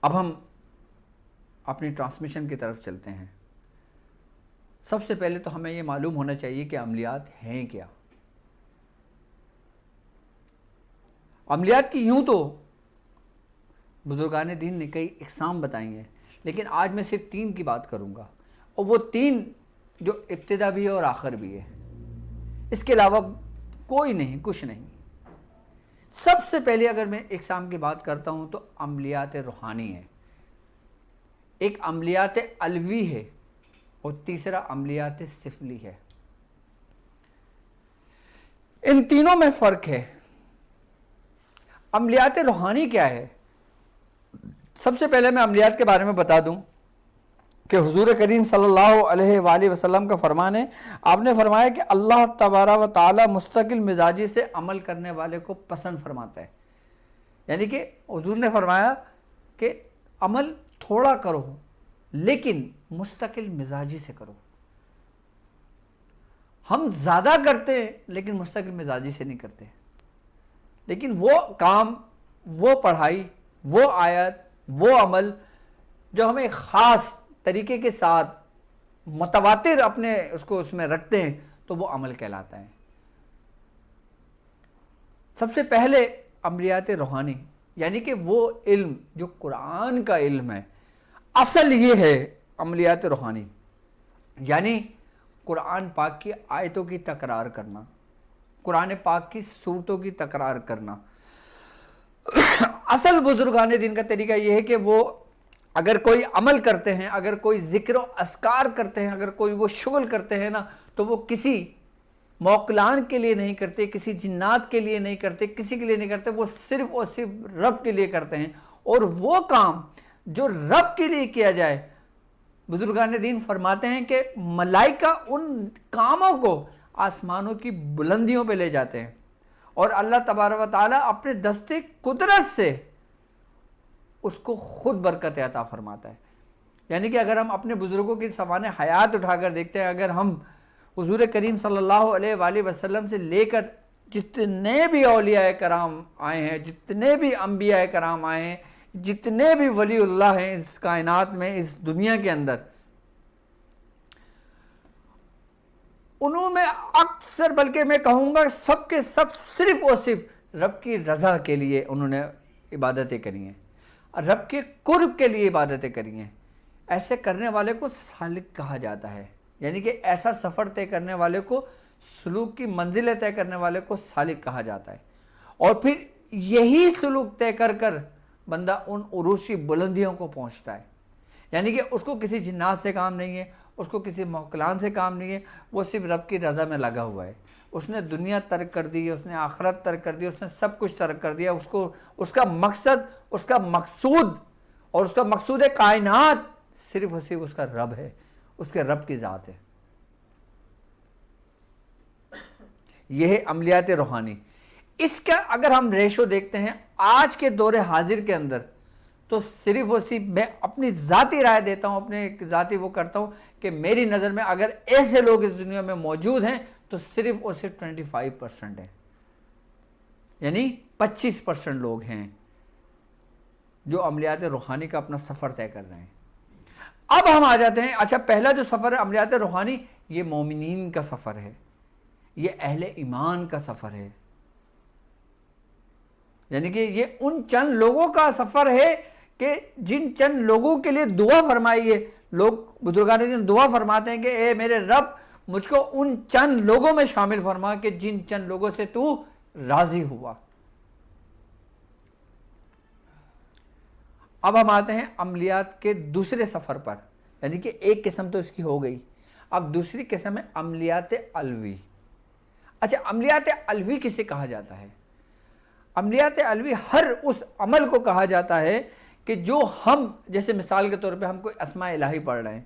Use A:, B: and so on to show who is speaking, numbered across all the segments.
A: اب ہم اپنی ٹرانسمیشن کی طرف چلتے ہیں۔ سب سے پہلے تو ہمیں یہ معلوم ہونا چاہیے کہ عملیات ہیں کیا۔ عملیات کی یوں تو بزرگان دین نے کئی اقسام بتائی ہیں، لیکن آج میں صرف 3 کی بات کروں گا، اور وہ 3 جو ابتدا بھی ہے اور آخر بھی ہے، اس کے علاوہ کوئی نہیں، کچھ نہیں۔ سب سے پہلے اگر میں اقسام کی بات کرتا ہوں تو عملیات روحانی ہے، ایک عملیات علوی ہے، اور تیسرا عملیات سفلی ہے۔ ان تینوں میں فرق ہے۔ عملیات روحانی کیا ہے؟ سب سے پہلے میں عملیات کے بارے میں بتا دوں کہ حضور کریم صلی اللہ علیہ وآلہ وسلم کا فرمان ہے، آپ نے فرمایا کہ اللہ تبارک و تعالی مستقل مزاجی سے عمل کرنے والے کو پسند فرماتا ہے۔ یعنی کہ حضور نے فرمایا کہ عمل تھوڑا کرو لیکن مستقل مزاجی سے کرو۔ ہم زیادہ کرتے ہیں لیکن مستقل مزاجی سے نہیں کرتے، لیکن وہ کام، وہ پڑھائی، وہ آیت، وہ عمل جو ہمیں خاص طریقے کے ساتھ متواتر اپنے اس میں رکھتے ہیں تو وہ عمل کہلاتا ہے۔ سب سے پہلے عملیات روحانی یعنی کہ وہ علم جو قرآن کا علم ہے، اصل یہ ہے عملیات روحانی، یعنی قرآن پاک کی آیتوں کی تکرار کرنا، قرآن پاک کی صورتوں کی تکرار کرنا۔ اصل بزرگان دین کا طریقہ یہ ہے کہ وہ اگر کوئی عمل کرتے ہیں، اگر کوئی ذکر و اذکار کرتے ہیں، اگر کوئی وہ شغل کرتے ہیں نا، تو وہ کسی موکلان کے لیے نہیں کرتے، کسی جنات کے لیے نہیں کرتے، کسی کے لیے نہیں کرتے، وہ صرف اور صرف رب کے لیے کرتے ہیں۔ اور وہ کام جو رب کے لیے کیا جائے، بزرگان دین فرماتے ہیں کہ ملائکہ ان کاموں کو آسمانوں کی بلندیوں پہ لے جاتے ہیں، اور اللہ تبارک و تعالیٰ اپنے دستے قدرت سے اس کو خود برکت عطا فرماتا ہے۔ یعنی کہ اگر ہم اپنے بزرگوں کی سوانح حیات اٹھا کر دیکھتے ہیں، اگر ہم حضور کریم صلی اللہ علیہ وآلہ وسلم سے لے کر جتنے بھی اولیاء کرام آئے ہیں، جتنے بھی انبیاء کرام آئے ہیں، جتنے بھی ولی اللہ ہیں اس کائنات میں، اس دنیا کے اندر، انہوں میں اکثر، بلکہ میں کہوں گا سب کے سب صرف اور صرف رب کی رضا کے لیے انہوں نے عبادتیں کری ہیں، رب کے قرب کے لیے عبادتیں کری ہیں۔ ایسے کرنے والے کو سالک کہا جاتا ہے، یعنی کہ ایسا سفر طے کرنے والے کو، سلوک کی منزلیں طے کرنے والے کو سالک کہا جاتا ہے۔ اور پھر یہی سلوک طے کر کر بندہ ان عروشی بلندیوں کو پہنچتا ہے۔ یعنی کہ اس کو کسی جنات سے کام نہیں ہے، اس کو کسی موکلان سے کام نہیں ہے، وہ صرف رب کی رضا میں لگا ہوا ہے۔ اس نے دنیا ترک کر دی، اس نے آخرت ترک کر دی، اس نے سب کچھ ترک کر دیا۔ اس کا مقصد، اس کا مقصود اور اس کا مقصود کائنات صرف اور صرف اس کا رب ہے، اس کے رب کی ذات ہے۔ یہ ہے عملیات روحانی۔ اس کا اگر ہم ریشو دیکھتے ہیں آج کے دور حاضر کے اندر، تو صرف اور صرف میں اپنی ذاتی رائے دیتا ہوں، اپنے ذاتی وہ کرتا ہوں کہ میری نظر میں اگر ایسے لوگ اس دنیا میں موجود ہیں تو صرف اور صرف 25% ہیں، یعنی 25% لوگ ہیں جو عملیات روحانی کا اپنا سفر طے کر رہے ہیں۔ اب ہم آ جاتے ہیں، اچھا پہلا جو سفر ہے عملیات روحانی، یہ مومنین کا سفر ہے، یہ اہل ایمان کا سفر ہے۔ یعنی کہ یہ ان چند لوگوں کا سفر ہے کہ جن چند لوگوں کے لیے دعا فرمائی ہے۔ لوگ بزرگان دین دعا فرماتے ہیں کہ اے میرے رب، مجھ کو ان چند لوگوں میں شامل فرما کہ جن چند لوگوں سے تو راضی ہوا۔ اب ہم آتے ہیں عملیات کے دوسرے سفر پر، یعنی کہ ایک قسم تو اس کی ہو گئی، اب دوسری قسم ہے عملیات علوی۔ اچھا عملیات علوی کسے کہا جاتا ہے؟ عملیات علوی ہر اس عمل کو کہا جاتا ہے کہ جو ہم، جیسے مثال کے طور پہ ہم کوئی اسماء الہی پڑھ رہے ہیں،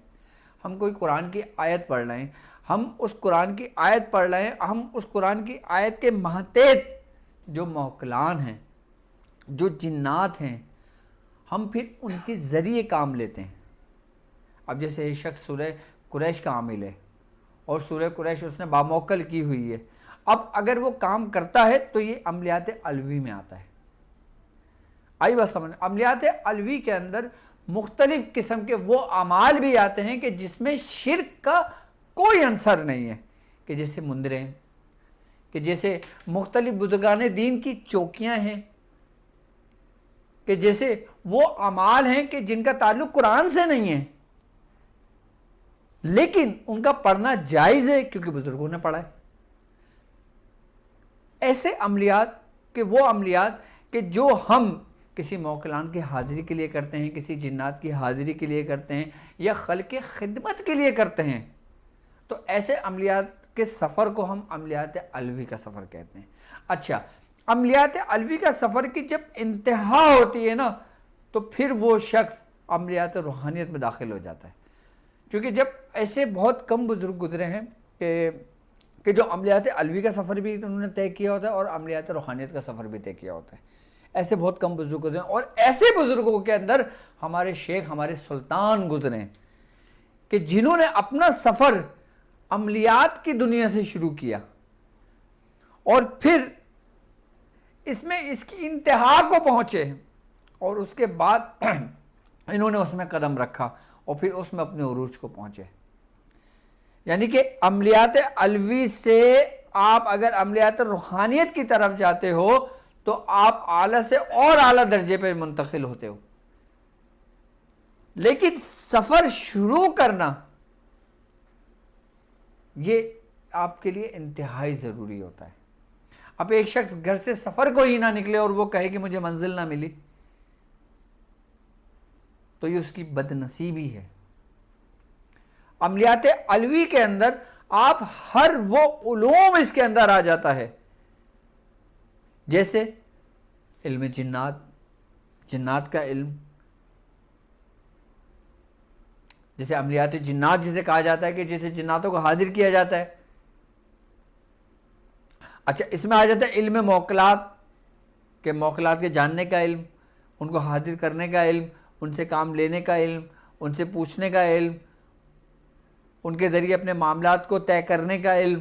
A: ہم کوئی قرآن کی آیت پڑھ رہے ہیں، ہم اس قرآن کی آیت پڑھ رہے ہیں، ہم اس قرآن کی آیت کے ماتحت جو موکلان ہیں، جو جنات ہیں، ہم پھر ان کے ذریعے کام لیتے ہیں۔ اب جیسے ایک شخص سورہ قریش کا عامل ہے اور سورہ قریش اس نے باموکل کی ہوئی ہے، اب اگر وہ کام کرتا ہے تو یہ عملیات علوی میں آتا ہے۔ آئی بات سمجھ؟ عملیات علوی کے اندر مختلف قسم کے وہ اعمال بھی آتے ہیں کہ جس میں شرک کا کوئی عنصر نہیں ہے، کہ جیسے مندریں، کہ جیسے مختلف بزرگان دین کی چوکیاں ہیں، کہ جیسے وہ اعمال ہیں کہ جن کا تعلق قرآن سے نہیں ہے لیکن ان کا پڑھنا جائز ہے کیونکہ بزرگوں نے پڑھا ہے۔ ایسے عملیات کہ وہ عملیات کہ جو ہم کسی موکلان کی حاضری کے لیے کرتے ہیں، کسی جنات کی حاضری کے لیے کرتے ہیں، یا خلق خدمت کے لیے کرتے ہیں، تو ایسے عملیات کے سفر کو ہم عملیات علوی کا سفر کہتے ہیں۔ اچھا، عملیات علوی کا سفر کی جب انتہا ہوتی ہے نا تو پھر وہ شخص عملیات روحانیت میں داخل ہو جاتا ہے، کیونکہ جب ایسے بہت کم بزرگ گزرے ہیں کہ جو عملیات علوی کا سفر بھی انہوں نے طے کیا ہوتا ہے اور عملیات روحانیت کا سفر بھی طے کیا ہوتا ہے، ایسے بہت کم بزرگ گزرے ہیں، اور ایسے بزرگوں کے اندر ہمارے شیخ، ہمارے سلطان گزرے ہیں کہ جنہوں نے اپنا سفر عملیات کی دنیا سے شروع کیا اور پھر اس میں اس کی انتہا کو پہنچے، اور اس کے بعد انہوں نے اس میں قدم رکھا اور پھر اس میں اپنے عروج کو پہنچے۔ یعنی کہ عملیات علوی سے آپ اگر عملیات روحانیت کی طرف جاتے ہو تو آپ اعلیٰ سے اور اعلیٰ درجے پر منتقل ہوتے ہو، لیکن سفر شروع کرنا یہ آپ کے لیے انتہائی ضروری ہوتا ہے۔ اب ایک شخص گھر سے سفر کو ہی نہ نکلے اور وہ کہے کہ مجھے منزل نہ ملی تو یہ اس کی بد نصیبی ہے۔ عملیات علوی کے اندر آپ ہر وہ علوم اس کے اندر آ جاتا ہے، جیسے علم جنات، جنات کا علم، جیسے عملیات جنات جسے کہا جاتا ہے کہ جیسے جناتوں کو حاضر کیا جاتا ہے۔ اچھا، اس میں آ جاتا ہے علم موکلات، کہ موکلات کے جاننے کا علم، ان کو حاضر کرنے کا علم، ان سے کام لینے کا علم، ان سے پوچھنے کا علم، ان کے ذریعے اپنے معاملات کو طے کرنے کا علم۔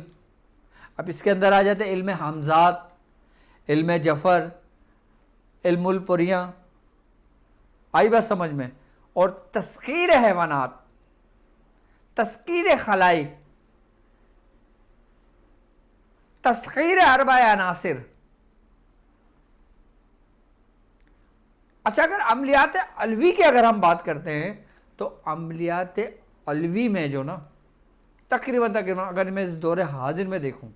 A: اب اس کے اندر آ جاتے ہیں علم حمزات، علم جفر، علم الپریاں، آئی بات سمجھ میں، اور تسخیر حیوانات، تسخیر خلائق، تسخیر اربع عناصر۔ اچھا، اگر عملیات علوی کی اگر ہم بات کرتے ہیں تو عملیات علوی میں جو نا تقریباً اگر میں اس دور حاضر میں دیکھوں،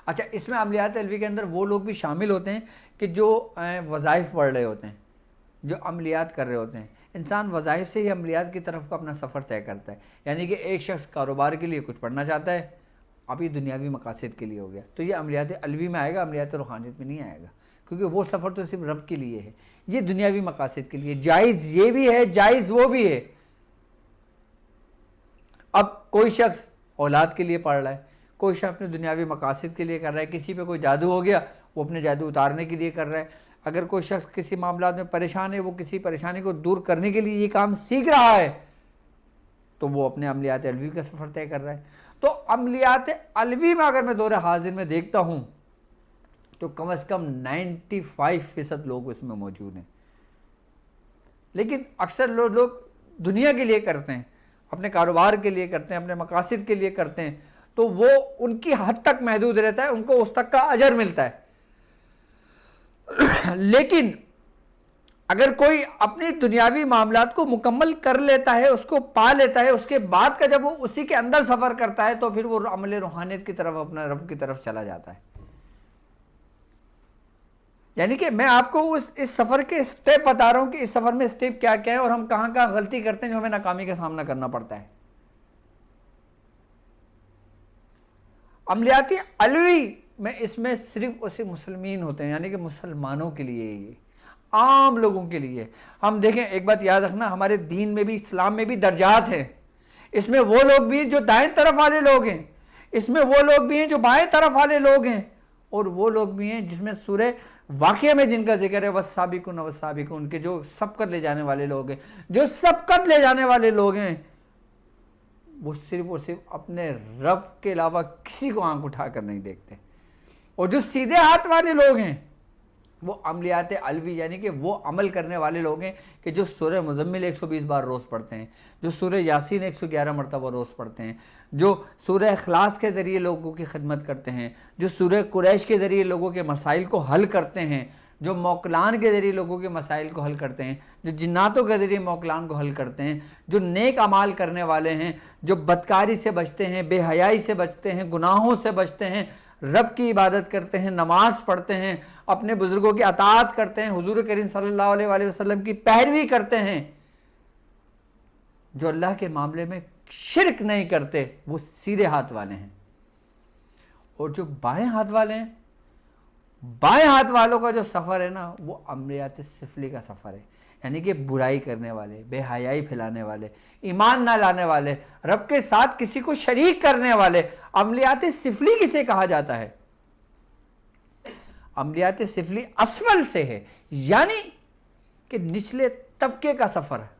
A: اچھا اس میں عملیات علوی کے اندر وہ لوگ بھی شامل ہوتے ہیں کہ جو وظائف پڑھ رہے ہوتے ہیں، جو عملیات کر رہے ہوتے ہیں۔ انسان وظائف سے ہی عملیات کی طرف کا اپنا سفر طے کرتا ہے، یعنی کہ ایک شخص کاروبار کے لیے کچھ پڑھنا چاہتا ہے، ابھی دنیاوی مقاصد کے لیے ہو گیا تو یہ عملیات علوی میں آئے گا، عملیات روحانیت میں نہیں آئے گا، کیونکہ وہ سفر تو صرف رب کے لیے ہے، یہ دنیاوی مقاصد کے لیے، جائز یہ بھی ہے، جائز وہ بھی ہے۔ اب کوئی شخص اولاد کے لیے پڑھ رہا ہے، کوئی شخص اپنے دنیاوی مقاصد کے لیے کر رہا ہے، کسی پہ کوئی جادو ہو گیا وہ اپنے جادو اتارنے کے لیے کر رہا ہے، اگر کوئی شخص کسی معاملات میں پریشان ہے وہ کسی پریشانی کو دور کرنے کے لیے یہ کام سیکھ رہا ہے تو وہ اپنے عملیات علوی کا سفر طے کر رہا ہے۔ تو عملیات علوی میں اگر میں دور حاضر میں دیکھتا ہوں تو کم از کم 95% لوگ اس میں موجود ہیں، لیکن اکثر لوگ دنیا کے لیے کرتے ہیں، اپنے کاروبار کے لیے کرتے ہیں، اپنے مقاصد کے لیے کرتے ہیں، تو وہ ان کی حد تک محدود رہتا ہے، ان کو اس تک کا اجر ملتا ہے۔ لیکن اگر کوئی اپنی دنیاوی معاملات کو مکمل کر لیتا ہے، اس کو پا لیتا ہے، اس کے بعد کا جب وہ اسی کے اندر سفر کرتا ہے تو پھر وہ عمل روحانیت کی طرف، اپنا رب کی طرف چلا جاتا ہے۔ یعنی کہ میں آپ کو اس سفر کے سٹیپ بتا رہا ہوں کہ اس سفر میں سٹیپ کیا کیا ہے اور ہم کہاں کہاں غلطی کرتے ہیں جو ہمیں ناکامی کا سامنا کرنا پڑتا ہے۔ عملیات علوی میں اس میں صرف اسے مسلمین ہوتے ہیں، یعنی کہ مسلمانوں کے لیے، یہ عام لوگوں کے لیے۔ ہم دیکھیں، ایک بات یاد رکھنا، ہمارے دین میں بھی، اسلام میں بھی درجات ہیں۔ اس میں وہ لوگ بھی ہیں جو دائیں طرف والے لوگ ہیں، اس میں وہ لوگ بھی ہیں جو بائیں طرف والے لوگ ہیں، اور وہ لوگ بھی ہیں جس میں سورہ واقعہ میں جن کا ذکر ہے والسابقون والسابقون، کے جو سبقت لے جانے والے لوگ ہیں۔ جو سبقت لے جانے والے لوگ ہیں وہ صرف اور صرف اپنے رب کے علاوہ کسی کو آنکھ اٹھا کر نہیں دیکھتے، اور جو سیدھے ہاتھ والے لوگ ہیں وہ عملیات علوی یعنی کہ وہ عمل کرنے والے لوگ ہیں کہ جو سورہ مزمل 120 بار روز پڑھتے ہیں، جو سورہ یاسین 111 مرتبہ روز پڑھتے ہیں، جو سورہ اخلاص کے ذریعے لوگوں کی خدمت کرتے ہیں، جو سورہ قریش کے ذریعے لوگوں کے مسائل کو حل کرتے ہیں، جو موکلان کے ذریعے لوگوں کے مسائل کو حل کرتے ہیں، جو جناتوں کے ذریعے موکلان کو حل کرتے ہیں، جو نیک اعمال کرنے والے ہیں، جو بدکاری سے بچتے ہیں، بے حیائی سے بچتے ہیں، گناہوں سے بچتے ہیں، رب کی عبادت کرتے ہیں، نماز پڑھتے ہیں، اپنے بزرگوں کی اطاعت کرتے ہیں، حضور کریم صلی اللہ علیہ وآلہ وسلم کی پیروی کرتے ہیں، جو اللہ کے معاملے میں شرک نہیں کرتے، وہ سیدھے ہاتھ والے ہیں۔ اور جو بائیں ہاتھ والے ہیں، بائیں ہاتھ والوں کا جو سفر ہے نا، وہ عملیات سفلی کا سفر ہے، یعنی کہ برائی کرنے والے، بے حیائی پھیلانے والے، ایمان نہ لانے والے، رب کے ساتھ کسی کو شریک کرنے والے۔ عملیات سفلی کسے کہا جاتا ہے؟ عملیات سفلی اسفل سے ہے، یعنی کہ نچلے طبقے کا سفر ہے،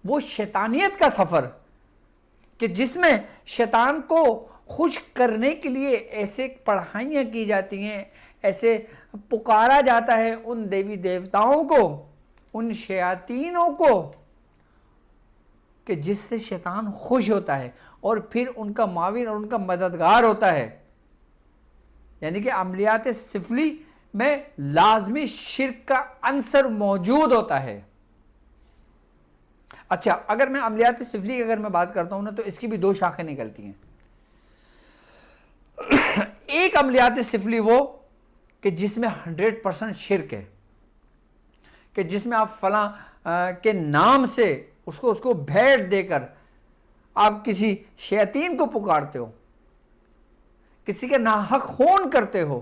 A: وہ شیطانیت کا سفر کہ جس میں شیطان کو خوش کرنے کے لیے ایسے پڑھائیاں کی جاتی ہیں، ایسے پکارا جاتا ہے ان دیوی دیوتاؤں کو، ان شیاطینوں کو، کہ جس سے شیطان خوش ہوتا ہے اور پھر ان کا معاون اور ان کا مددگار ہوتا ہے۔ یعنی کہ عملیات سفلی میں لازمی شرک کا عنصر موجود ہوتا ہے۔ اچھا، اگر میں عملیات سفلی کی اگر میں بات کرتا ہوں نا، تو اس کی بھی دو شاخیں نکلتی ہیں۔ ایک عملیات سفلی وہ کہ جس میں 100% شرک ہے، کہ جس میں آپ فلاں کے نام سے اس کو بھیٹ دے کر آپ کسی شیاطین کو پکارتے ہو، کسی کے ناحق خون کرتے ہو،